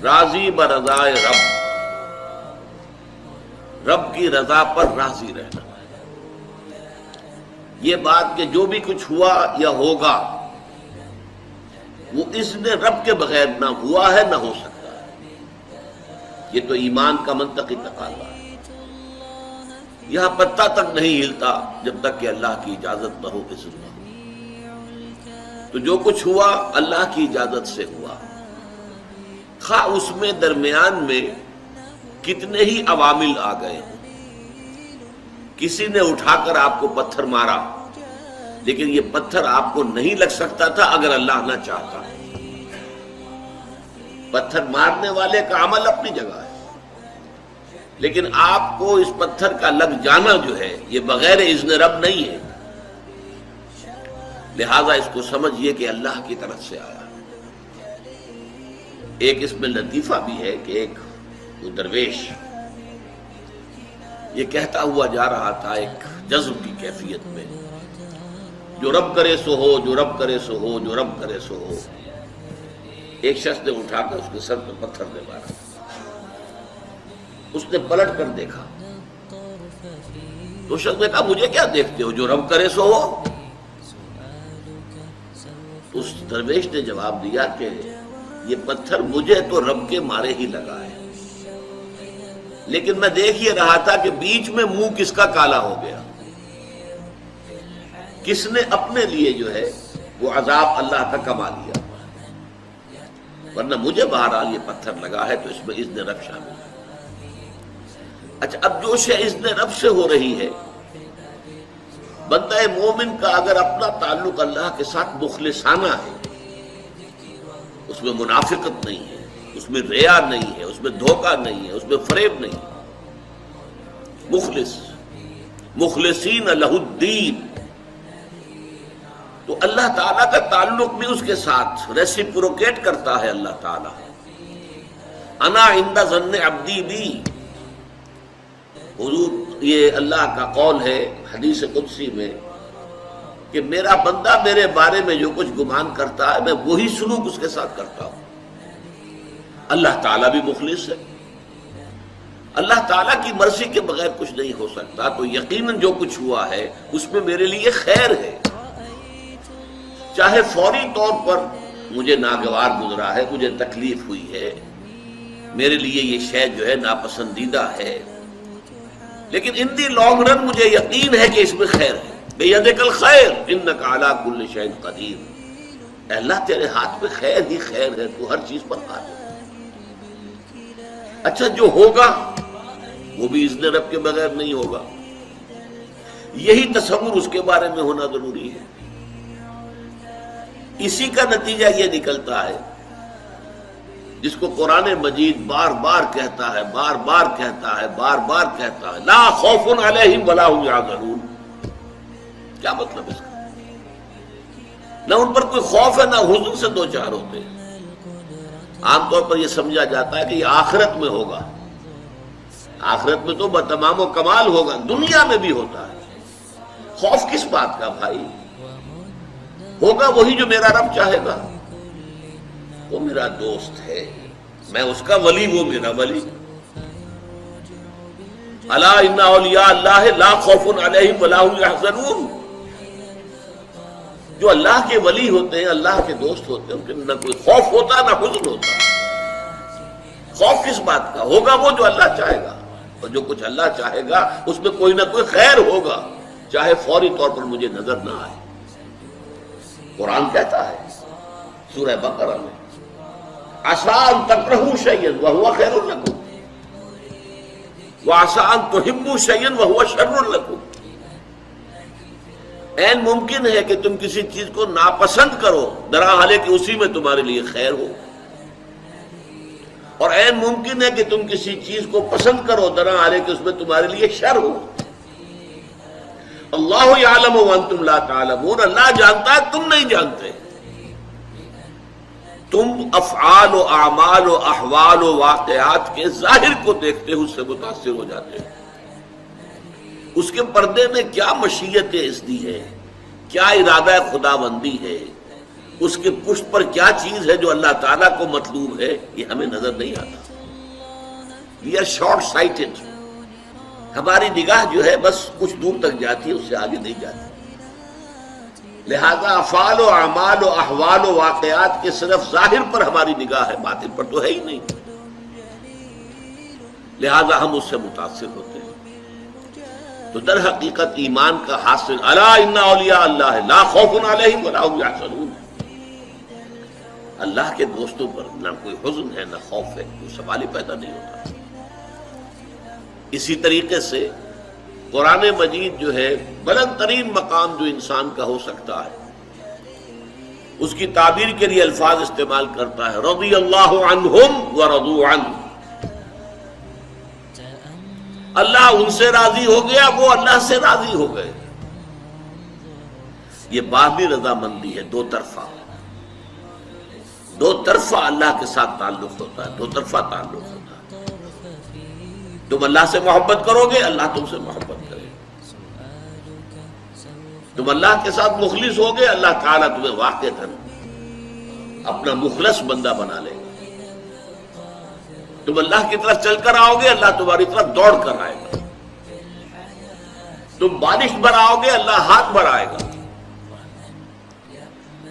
راضی برضائے رب، رب کی رضا پر راضی رہنا۔ یہ بات کہ جو بھی کچھ ہوا یا ہوگا وہ اذن رب کے بغیر نہ ہوا ہے نہ ہو سکتا ہے، یہ تو ایمان کا منطقی تقاضا ہے۔ یہاں پتہ تک نہیں ہلتا جب تک کہ اللہ کی اجازت نہ ہو، اذن نہ ہو۔ تو جو کچھ ہوا اللہ کی اجازت سے ہوا، خواہ اس میں درمیان میں کتنے ہی عوامل آ گئے ہوں۔ کسی نے اٹھا کر آپ کو پتھر مارا، لیکن یہ پتھر آپ کو نہیں لگ سکتا تھا اگر اللہ نہ چاہتا۔ پتھر مارنے والے کا عمل اپنی جگہ ہے، لیکن آپ کو اس پتھر کا لگ جانا جو ہے یہ بغیر اذن رب نہیں ہے، لہذا اس کو سمجھیے کہ اللہ کی طرف سے آیا۔ ایک اس میں لطیفہ بھی ہے کہ ایک درویش یہ کہتا ہوا جا رہا تھا ایک جذب کی کیفیت میں، جو رب کرے سو ہو، جو رب کرے سو ہو، جو رب کرے سو ہو۔ ایک شخص نے اٹھا کر اس کے سر پہ پتھر نے مارا، اس نے پلٹ کر دیکھا تو شخص نے کہا مجھے کیا دیکھتے ہو، جو رب کرے سو ہو۔ اس درویش نے جواب دیا کہ یہ پتھر مجھے تو رب کے مارے ہی لگا ہے، لیکن میں دیکھ یہ رہا تھا کہ بیچ میں منہ کس کا کالا ہو گیا، کس نے اپنے لیے جو ہے وہ عذاب اللہ کا کما لیا، ورنہ مجھے بہرحال یہ پتھر لگا ہے تو اس میں اذن رب شامل ہے۔ اچھا، اب جو شے اذن رب سے ہو رہی ہے، بندہ مومن کا اگر اپنا تعلق اللہ کے ساتھ مخلصانہ ہے، اس میں منافقت نہیں ہے، اس میں ریا نہیں ہے، اس میں دھوکہ نہیں ہے، اس میں فریب نہیں ہے، مخلصین لہ الدین، تو اللہ تعالیٰ کا تعلق بھی اس کے ساتھ ریسیپروکیٹ کرتا ہے۔ اللہ تعالیٰ انا عند ظن عبدی بی، حضور یہ اللہ کا قول ہے حدیث قدسی میں کہ میرا بندہ میرے بارے میں جو کچھ گمان کرتا ہے میں وہی سلوک اس کے ساتھ کرتا ہوں۔ اللہ تعالیٰ بھی مخلص ہے، اللہ تعالیٰ کی مرضی کے بغیر کچھ نہیں ہو سکتا، تو یقیناً جو کچھ ہوا ہے اس میں میرے لیے خیر ہے، چاہے فوری طور پر مجھے ناگوار گزرا ہے، مجھے تکلیف ہوئی ہے، میرے لیے یہ شے جو ہے ناپسندیدہ ہے، لیکن ان دی لانگ رن مجھے یقین ہے کہ اس میں خیر ہے۔ بیدک الخیر انک علی کل شیء قدیر، اے اللہ تیرے ہاتھ میں خیر ہی خیر ہے، تو ہر چیز پر قادر ہے۔ اچھا، جو ہوگا وہ بھی اذن رب کے بغیر نہیں ہوگا، یہی تصور اس کے بارے میں ہونا ضروری ہے۔ اسی کا نتیجہ یہ نکلتا ہے جس کو قرآن مجید بار بار کہتا ہے، بار بار کہتا ہے، بار بار کہتا ہے، لا خوف علیہم ولا هم یحزنون۔ کیا مطلب اس کا؟ نہ ان پر کوئی خوف ہے نہ حزن سے دو چار ہوتے ہیں۔ عام طور پر یہ سمجھا جاتا ہے کہ یہ آخرت میں ہوگا، آخرت میں تو بتمام و کمال ہوگا، دنیا میں بھی ہوتا ہے۔ خوف کس بات کا بھائی؟ ہوگا وہی جو میرا رب چاہے گا، وہ میرا دوست ہے، میں اس کا ولی، وہ میرا ولی۔ الا ان اولیاء اللہ لا خوف علیہم ولا هم یحزنون، جو اللہ کے ولی ہوتے ہیں، اللہ کے دوست ہوتے ہیں، ان کے نہ کوئی خوف ہوتا نہ حزن ہوتا۔ خوف کس بات کا؟ ہوگا وہ جو اللہ چاہے گا، اور جو کچھ اللہ چاہے گا اس میں کوئی نہ کوئی خیر ہوگا، چاہے فوری طور پر مجھے نظر نہ آئے۔ قرآن کہتا ہے سورہ بقرہ میں، عسیٰ ان تکرہوا شیئا وہو خیر لکم وعسیٰ ان تحبوا شیئا وہو شر لکم، عین ممکن ہے کہ تم کسی چیز کو ناپسند کرو درحالے کہ اسی میں تمہارے لیے خیر ہو، اور عین ممکن ہے کہ تم کسی چیز کو پسند کرو درحالے کہ اس میں تمہارے لیے شر ہو۔ اللہ یعلم وانتم لا تعلمون، اللہ جانتا ہے تم نہیں جانتے۔ تم افعال و اعمال و احوال و واقعات کے ظاہر کو دیکھتے ہو، اس سے متاثر ہو جاتے ہو، اس کے پردے میں کیا مشیت اذنی ہے، کیا ارادہ خداوندی ہے، اس کے پشت پر کیا چیز ہے جو اللہ تعالیٰ کو مطلوب ہے یہ ہمیں نظر نہیں آتا. We are short sighted. ہماری نگاہ جو ہے بس کچھ دور تک جاتی ہے، اس سے آگے نہیں جاتی. لہذا افعال و اعمال و احوال و واقعات کے صرف ظاہر پر ہماری نگاہ ہے، باطن پر تو ہے ہی نہیں. لہذا ہم اس سے متاثر ہوتے ہیں. تو در حقیقت ایمان کا حاصل الا ان اولیاء اللہ لا خوف علیہم ولا هم یحزنون. اللہ کے دوستوں پر نہ کوئی حزن ہے نہ خوف ہے، کوئی سوال ہی پیدا نہیں ہوتا. اسی طریقے سے قرآن مجید جو ہے بلند ترین مقام جو انسان کا ہو سکتا ہے، اس کی تعبیر کے لیے الفاظ استعمال کرتا ہے رضی اللہ عنہم ورضوا عنہ. اللہ ان سے راضی ہو گیا، وہ اللہ سے راضی ہو گئے. یہ باہمی رضامندی ہے، دو طرفہ. دو طرفہ اللہ کے ساتھ تعلق ہوتا ہے، دو طرفہ تعلق ہوتا ہے. تم اللہ سے محبت کرو گے، اللہ تم سے محبت کرے گا. تم اللہ کے ساتھ مخلص ہوگے، اللہ تعالیٰ تمہیں واقعتاً اپنا مخلص بندہ بنا لے گا. تم اللہ کی طرف چل کر آؤ گے، اللہ تمہاری طرف دوڑ کر آئے گا. تم بارش برآؤ گے، اللہ ہاتھ بڑھائے گا.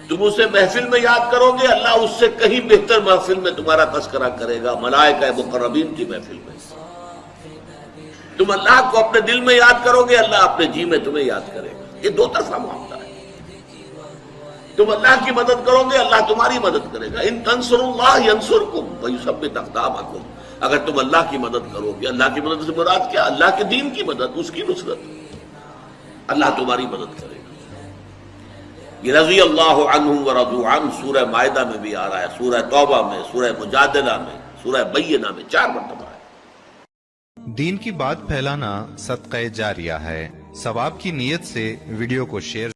تم اسے محفل میں یاد کرو گے، اللہ اس سے کہیں بہتر محفل میں تمہارا تذکرہ کرے گا، ملائکہ مقربین کی محفل میں. تم اللہ کو اپنے دل میں یاد کرو گے، اللہ اپنے جی میں تمہیں یاد کرے گا. یہ دو طرفہ معاملہ ہے. تم اللہ کی مدد کرو گے، اللہ تمہاری مدد کرے گا. ان تنصروا اللہ ینصرکم ویثبت اقدامکم. اگر تم اللہ کی مدد کرو گے، اللہ کی مدد سے مراد کیا؟ اللہ کے دین کی مدد، اس کی نصرت. اللہ تمہاری مدد کرے گا. یہ رضی اللہ عنہم ورضوا عنہ سورہ مائدہ میں بھی آ رہا ہے، سورہ توبہ میں، سورہ مجادلہ میں، سورہ بینہ میں 4 مرتبہ ہے. دین کی بات پھیلانا صدقہ جاریہ ہے. ثواب کی نیت سے ویڈیو کو شیئر